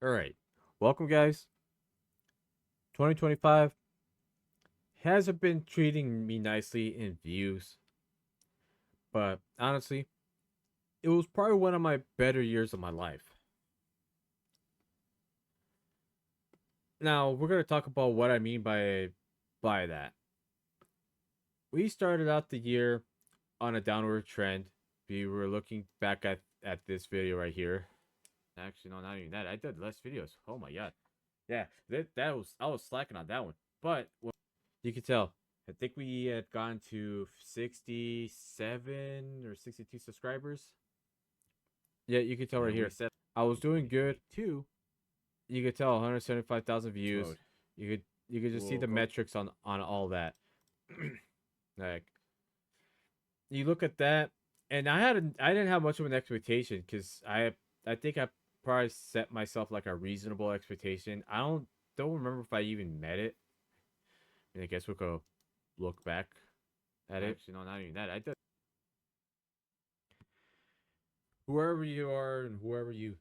All right. Welcome, guys. 2025 hasn't been treating me nicely in views, but honestly, it was probably one of my better years of my life. Now, we're going to talk about what I mean by that. We started out the year on a downward trend. We were looking back at this video right here. Actually, no, not even that. I did less videos. Oh my god. Yeah, that was I was slacking on that one. But you can tell. I think we had gone to 67 or 62 subscribers. Yeah, you can tell right And we here. set I was doing good. 22 You could tell 175,000 views. mode. You could just see We'll the go. metrics on all that. Like you look at that, and I didn't have much of an expectation because I think I probably set myself like a reasonable expectation. I don't remember if I even met it. And I guess we'll go look back at it. Actually, no, not even that. I did. Whoever you are and whoever you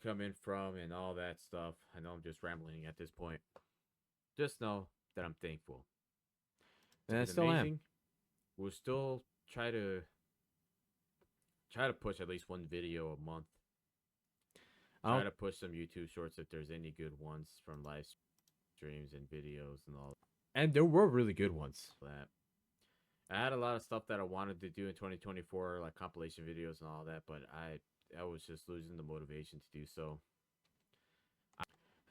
come in from and all that stuff. I know I'm just rambling at this point. Just know that I'm thankful. And I still am. We'll still try to push at least one video a month. Try to push some YouTube shorts if there's any good ones from live streams and videos and all. And there were really good ones. That I had a lot of stuff that I wanted to do in 2024, like compilation videos and all that, but I was just losing the motivation to do so.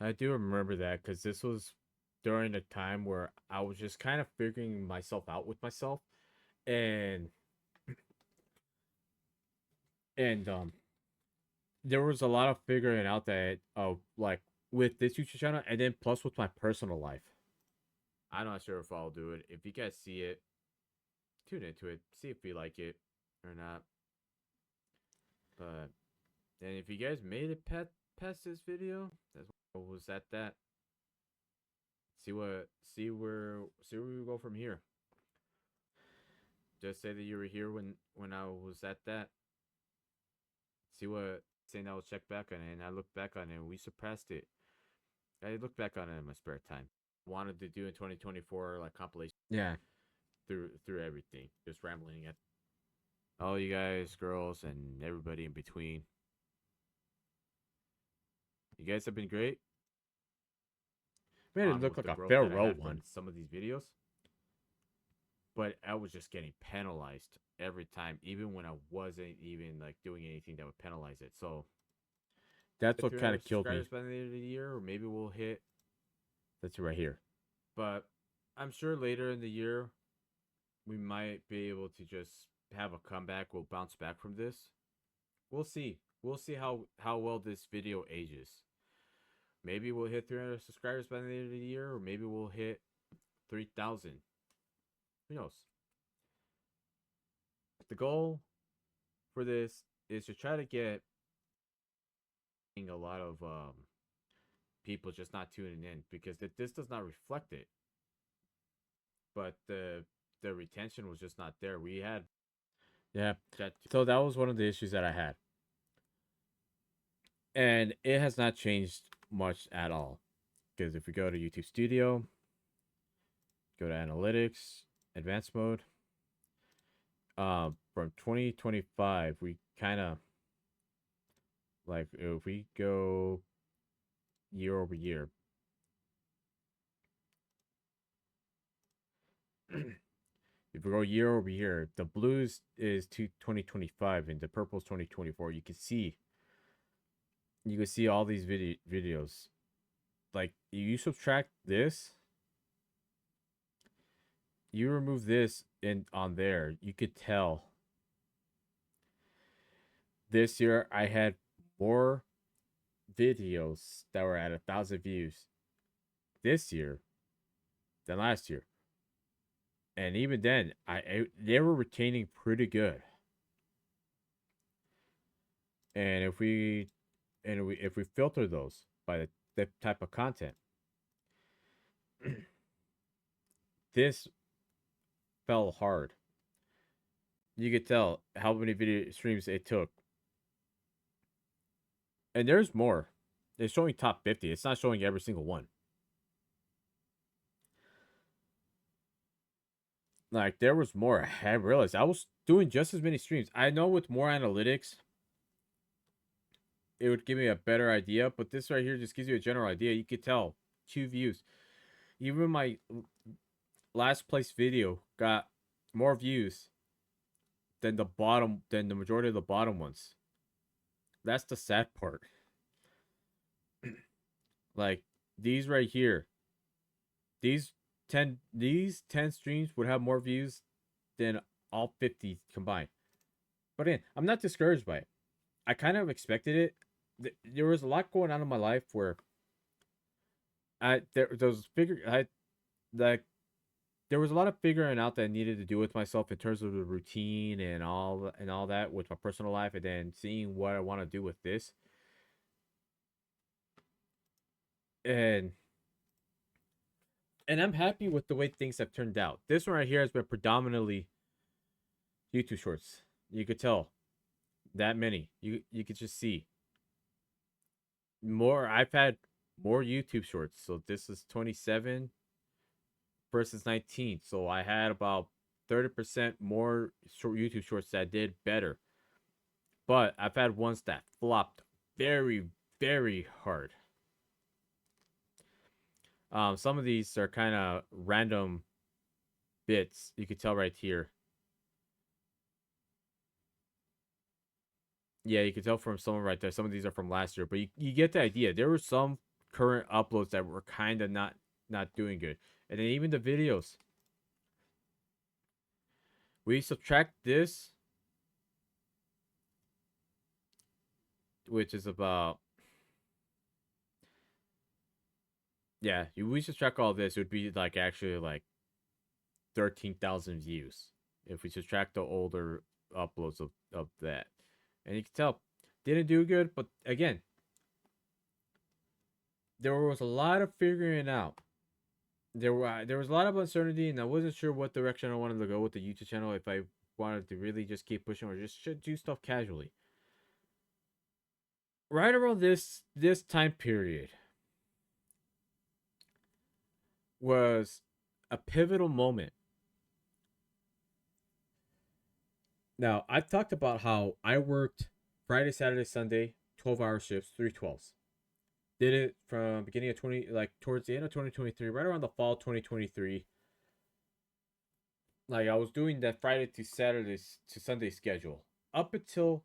I do remember that because this was during a time where I was just kind of figuring myself out with myself, and and there was a lot of figuring out that like with this YouTube channel, and then plus with my personal life. I'm not sure if I'll do it. If you guys see it, tune into it, see if you like it or not. But and if you guys made it past this video, that's what was at that. See what see where we go from here. Just say that you were here when I was at that. See what saying I will check back on it, and I look back on it, and we surpassed it. I look back on it in my spare time. Wanted to do in 2024 like compilation. Yeah, through everything. Just rambling at all you guys, girls, and everybody in between. You guys have been great. Made it look like a Pharaoh one. Some of these videos, but I was just getting penalized every time, even when I wasn't even like doing anything that would penalize it. So that's what kind of killed me. By the end of the year, or maybe we'll hit. That's right here. But I'm sure later in the year we might be able to just have a comeback. We'll bounce back from this. We'll see. We'll see how well this video ages. Maybe we'll hit 300 subscribers by the end of the year, or maybe we'll hit 3,000. Who knows? The goal for this is to try to get a lot of people just not tuning in because this does not reflect it. But the retention was just not there. We had yeah. So that was one of the issues that I had, and it has not changed much at all. Because if we go to YouTube Studio, go to Analytics, Advanced Mode, from 2025, we kind of like if we go year over year. If we go year over year, the blues is to 2025 and the purple's 2024. You can see all these videos. Like you subtract this, you remove this in on there, you could tell this year I had more videos that were at 1,000 views this year than last year. And even then, they were retaining pretty good. And if we filter those by the type of content, this fell hard. You could tell how many video streams it took. And there's more. It's showing top 50. It's not showing every single one. Like, there was more. I realized I was doing just as many streams. I know with more analytics, it would give me a better idea, but this right here just gives you a general idea. You could tell 2 views. Even my last place video got more views than the majority of the bottom ones. That's the sad part. Like, these right here, these 10 streams would have more views than all 50 combined. But again, I'm not discouraged by it. I kind of expected it. There was a lot going on in my life where there was there was a lot of figuring out that I needed to do with myself in terms of the routine and all that with my personal life, and then seeing what I want to do with this. And I'm happy with the way things have turned out. This one right here has been predominantly YouTube Shorts. You could tell that many. You could just see more. I've had more YouTube Shorts. So this is 27 versus 19. So I had about 30% more YouTube Shorts that did better. But I've had ones that flopped very, very hard. Some of these are kind of random bits. You could tell right here. Yeah, you can tell from someone right there. Some of these are from last year, but you get the idea. There were some current uploads that were kind of not doing good. And then even the videos. We subtract this, which is about, yeah, we subtract all this, it would be like actually like 13,000 views if we subtract the older uploads of that. And you can tell, didn't do good, but again, there was a lot of figuring out. There was a lot of uncertainty, and I wasn't sure what direction I wanted to go with the YouTube channel. If I wanted to really just keep pushing or just should do stuff casually. Right around this time period was a pivotal moment. Now, I've talked about how I worked Friday, Saturday, Sunday, 12-hour shifts, 3/12s. Did it from beginning of towards the end of 2023, right around the fall 2023. Like, I was doing that Friday to Saturday to Sunday schedule up until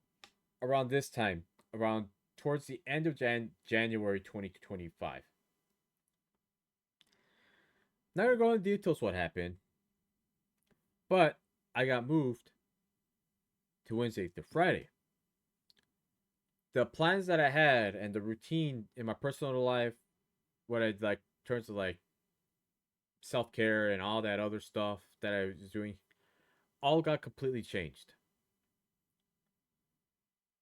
around this time, around towards the end of January 2025. Not gonna go into details what happened, but I got moved to Wednesday to Friday. The plans that I had and the routine in my personal life, what I like in terms of like self-care and all that other stuff that I was doing, all got completely changed.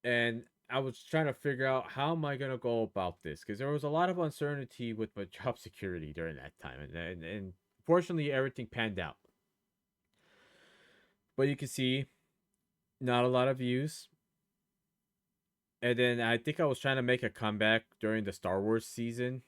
And I was trying to figure out how am I gonna go about this, because there was a lot of uncertainty with my job security during that time, and fortunately everything panned out. But you can see, not a lot of views. And then I think I was trying to make a comeback during the Star Wars season.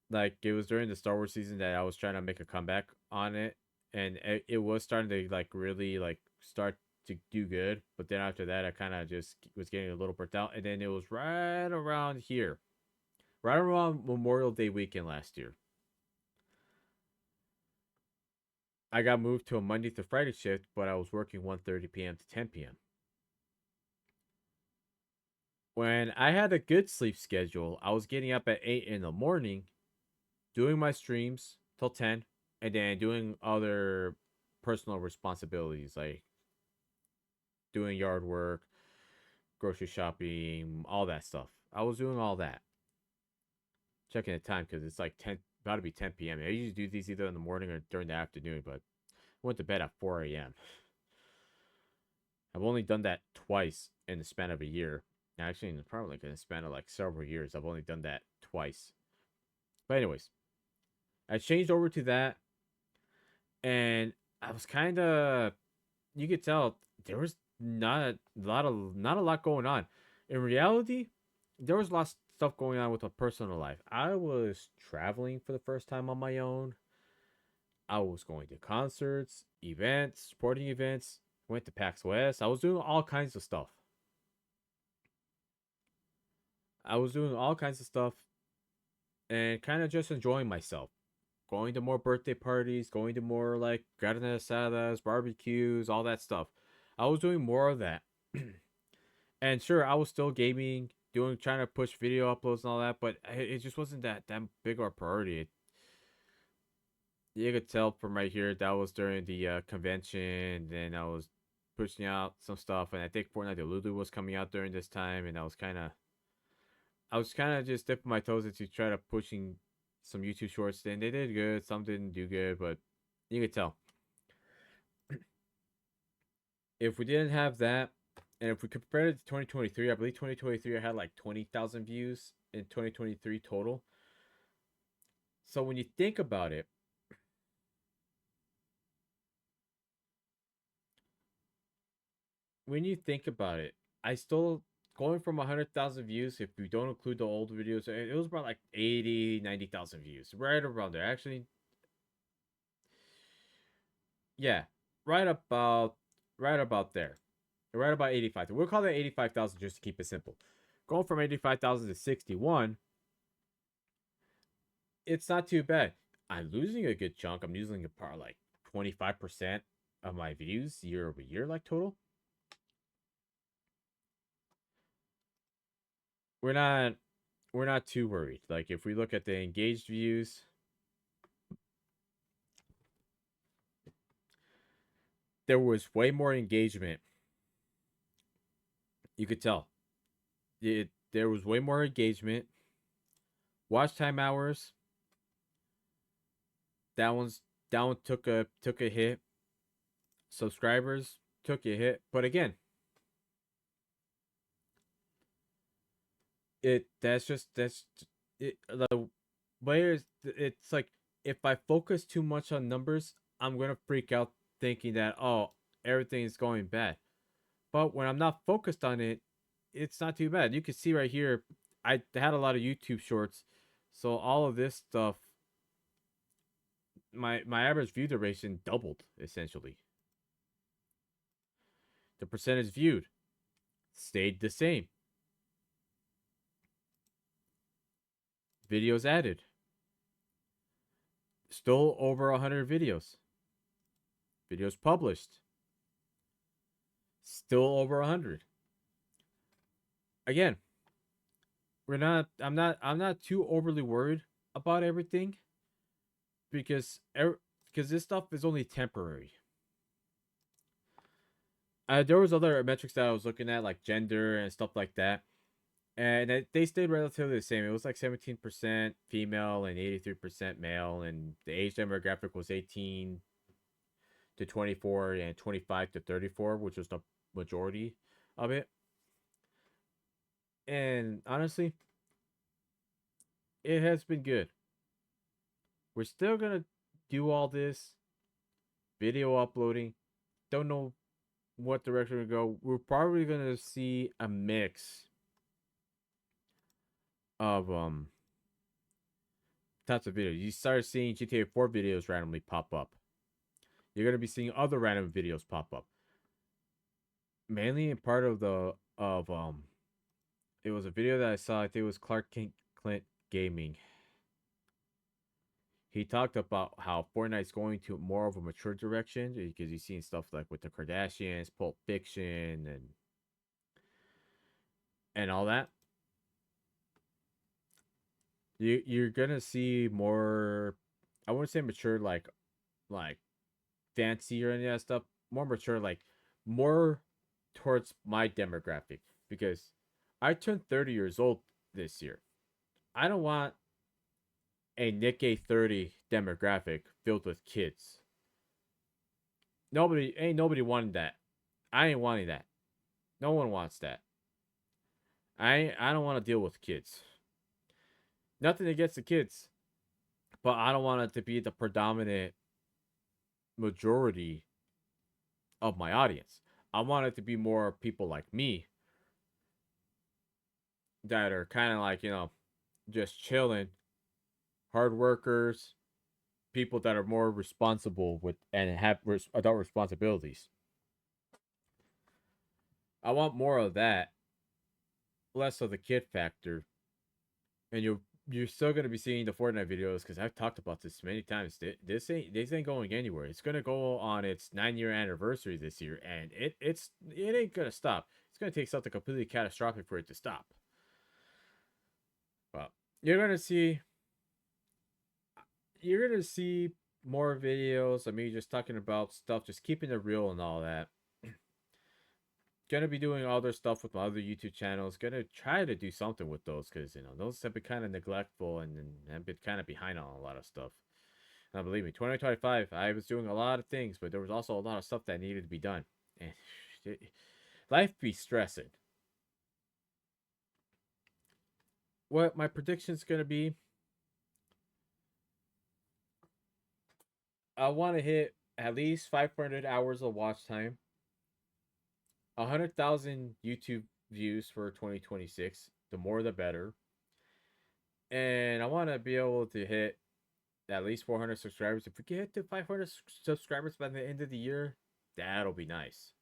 Like, it was during the Star Wars season that I was trying to make a comeback on it, and it was starting to like really like start to do good. But then after that, I kind of just was getting a little burnt out, and then it was right around here, right around Memorial Day weekend last year. I got moved to a Monday to Friday shift, but I was working 1:30 p.m. to 10 p.m. When I had a good sleep schedule, I was getting up at 8 in the morning, doing my streams till 10, and then doing other personal responsibilities like doing yard work, grocery shopping, all that stuff. I was doing all that. Checking the time because it's like 10, about to be 10 p.m. I usually do these either in the morning or during the afternoon, but I went to bed at 4 a.m. I've only done that twice in the span of a year. Actually, in probably in the span of like several years, I've only done that twice. But anyways, I changed over to that, and I was kind of, you could tell there was not a lot going on. In reality, there was lots of stuff going on with my personal life. I was traveling for the first time on my own. I was going to concerts, events, sporting events, went to PAX West. I was doing all kinds of stuff. I was doing all kinds of stuff and kind of just enjoying myself. Going to more birthday parties, going to more like carne asadas, barbecues, all that stuff. I was doing more of that. And sure, I was still gaming, trying to push video uploads and all that, but it just wasn't that big of a priority. You could tell from right here that was during the convention. Then I was pushing out some stuff, and I think Fortnite Lulu was coming out during this time, and I was kind of just dipping my toes into try to pushing some YouTube shorts. Then they did good, some didn't do good, but you could tell. If we didn't have that, and if we compare it to 2023, I believe 2023 I had like 20,000 views in 2023 total. So when you think about it, I still going from 100,000 views. If we don't include the old videos, it was about like 80, 90,000 views, right around there. Actually, yeah, right about, right about there, right about 85. We'll call that 85,000 just to keep it simple. Going from 85,000 to 61, it's not too bad. I'm losing a good chunk. I'm losing part like 25% of my views year over year, like total. We're not we're not too worried. Like if we look at the engaged views, there was way more engagement. You could tell. There was way more engagement. Watch time hours. That one's that one took a hit. Subscribers took a hit. But again, that's it. The way it's like if I focus too much on numbers, I'm gonna freak out thinking that everything is going bad. But when I'm not focused on it, it's not too bad. You can see right here, I had a lot of YouTube shorts, so all of this stuff, my average view duration doubled essentially. The percentage viewed stayed the same. Videos added, still over 100 videos. Videos published, still over 100. Again, I'm not too overly worried about everything because this stuff is only temporary. There was other metrics that I was looking at, like gender and stuff like that, and they stayed relatively the same. It was like 17% female and 83% male, and the age demographic was 18 to 24 and 25 to 34, which was the majority of it. And honestly, it has been good. We're still gonna do all this video uploading. Don't know what direction to go. We're probably gonna see a mix of types of videos. You start seeing GTA 4 videos randomly pop up. You're gonna be seeing other random videos pop up. Mainly in part of it was a video that I saw. I think it was Clark Clint Gaming. He talked about how Fortnite's going to more of a mature direction because you've seen stuff like with the Kardashians, Pulp Fiction, and all that. You're gonna see more. I wouldn't say mature like fancy or any of that stuff. More mature, like more towards my demographic because I turned 30 years old this year. I don't want a Nick A30 demographic filled with kids. Nobody wanted that. I ain't wanting that. No one wants that. I don't want to deal with kids. Nothing against the kids, but I don't want it to be the predominant majority of my audience. I want it to be more people like me that are kind of like, just chilling, hard workers, people that are more responsible with and have adult responsibilities. I want more of that, less of the kid factor. And you're still gonna be seeing the Fortnite videos because I've talked about this many times. This ain't going anywhere. It's gonna go on its 9-year anniversary this year, and it ain't gonna stop. It's gonna take something completely catastrophic for it to stop. Well, you're gonna see you're gonna see more videos of me just talking about stuff, just keeping it real and all that. Gonna be doing other stuff with my other YouTube channels. Gonna try to do something with those because those have been kind of neglectful and have been kind of behind on a lot of stuff. Now, believe me, 2025, I was doing a lot of things, but there was also a lot of stuff that needed to be done, and life be stressing. What my prediction's gonna be, I want to hit at least 500 hours of watch time, 100,000 YouTube views for 2026. The more, the better. And I want to be able to hit at least 400 subscribers. If we can hit to 500 subscribers by the end of the year, that'll be nice.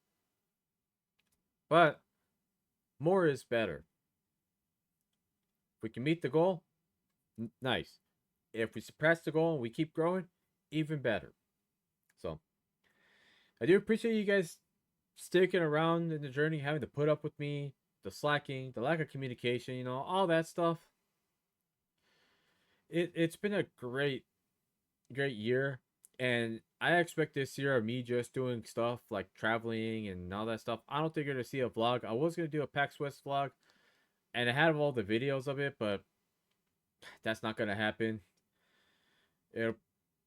But more is better. If we can meet the goal, nice. If we surpass the goal and we keep growing, even better. So, I do appreciate you guys sticking around in the journey, having to put up with me, the slacking, the lack of communication, all that stuff. It's been a great year, and I expect this year of me just doing stuff like traveling and all that stuff. I don't think you're gonna see a vlog. I was gonna do a PAX West vlog, and I had all the videos of it, but that's not gonna happen. It,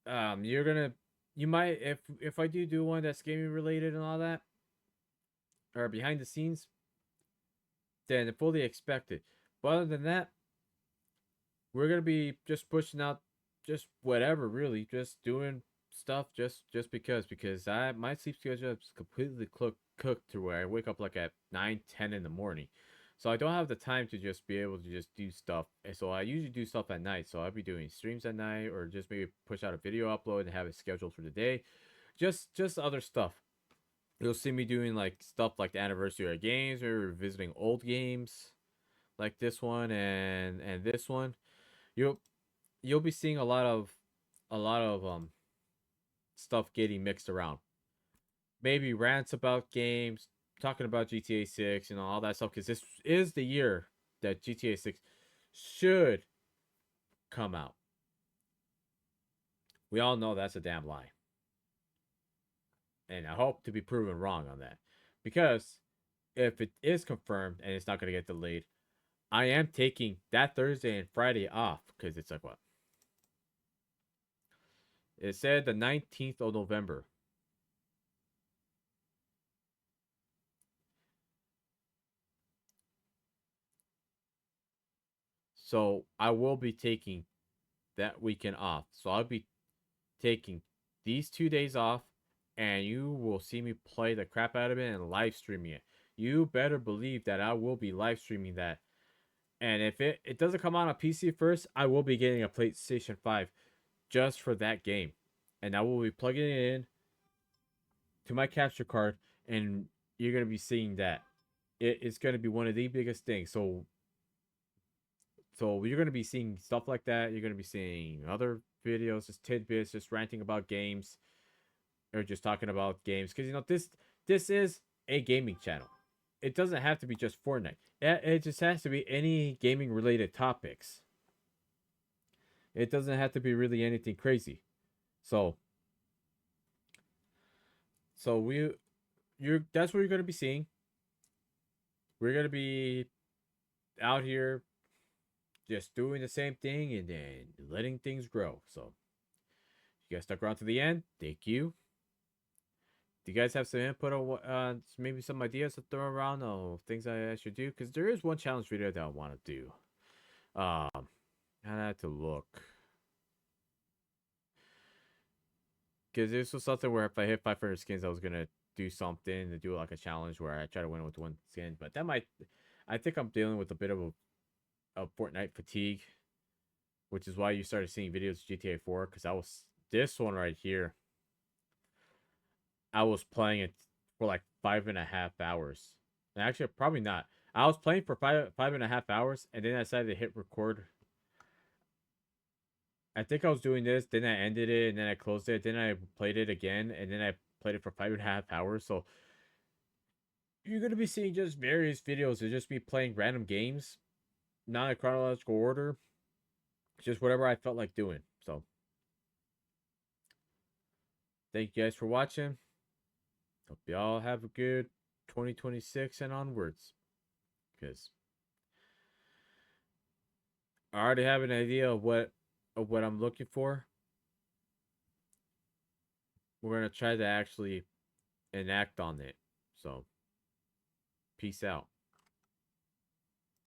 you're gonna, you might if I do one that's gaming related and all that, or behind the scenes, then fully expect it. But other than that, we're gonna be just pushing out just whatever, really, just doing stuff just because I my sleep schedule is completely cooked to where I wake up like at 9-10 in the morning. So I don't have the time to just be able to just do stuff. And so I usually do stuff at night. So I'll be doing streams at night or just maybe push out a video upload and have it scheduled for the day. Just other stuff. You'll see me doing like stuff like the anniversary of games or revisiting old games like this one and this one. You'll you'll be seeing a lot of stuff getting mixed around. Maybe rants about games, talking about GTA 6 and all that stuff because this is the year that GTA 6 should come out. We all know that's a damn lie. And I hope to be proven wrong on that. Because if it is confirmed and it's not going to get delayed, I am taking that Thursday and Friday off because it's like what? It said the 19th of November. So I will be taking that weekend off. So I'll be taking these 2 days off, and you will see me play the crap out of it and live streaming it. You better believe that I will be live streaming that. And if it doesn't come out on PC first, I will be getting a PlayStation 5 just for that game. And I will be plugging it in to my capture card, and you're going to be seeing that. It's going to be one of the biggest things. So you're going to be seeing stuff like that. You're going to be seeing other videos, just tidbits, just ranting about games, or just talking about games. Because this is a gaming channel. It doesn't have to be just Fortnite. It just has to be any gaming related topics. It doesn't have to be really anything crazy. So that's what you're going to be seeing. We're going to be out here just doing the same thing and then letting things grow. So, you guys stuck around to the end. Thank you. Do you guys have some input on maybe some ideas to throw around or things I should do? Because there is one challenge video that I want to do. I had to look. Because this was something where if I hit 500 skins, I was going to do something to do like a challenge where I try to win with one skin. But I think I'm dealing with a bit of a of Fortnite fatigue, which is why you started seeing videos of GTA 4. Because I was this one right here. I was playing it for like 5.5 hours. And actually, probably not. I was playing for 5.5 hours, and then I decided to hit record. I think I was doing this, then I ended it, and then I closed it. Then I played it again, and then I played it for 5.5 hours. So you're gonna be seeing just various videos of just me playing random games, not in chronological order, just whatever I felt like doing. So thank you guys for watching. Hope y'all have a good 2026 and onwards. Because I already have an idea of what I'm looking for. We're gonna try to actually enact on it. So peace out.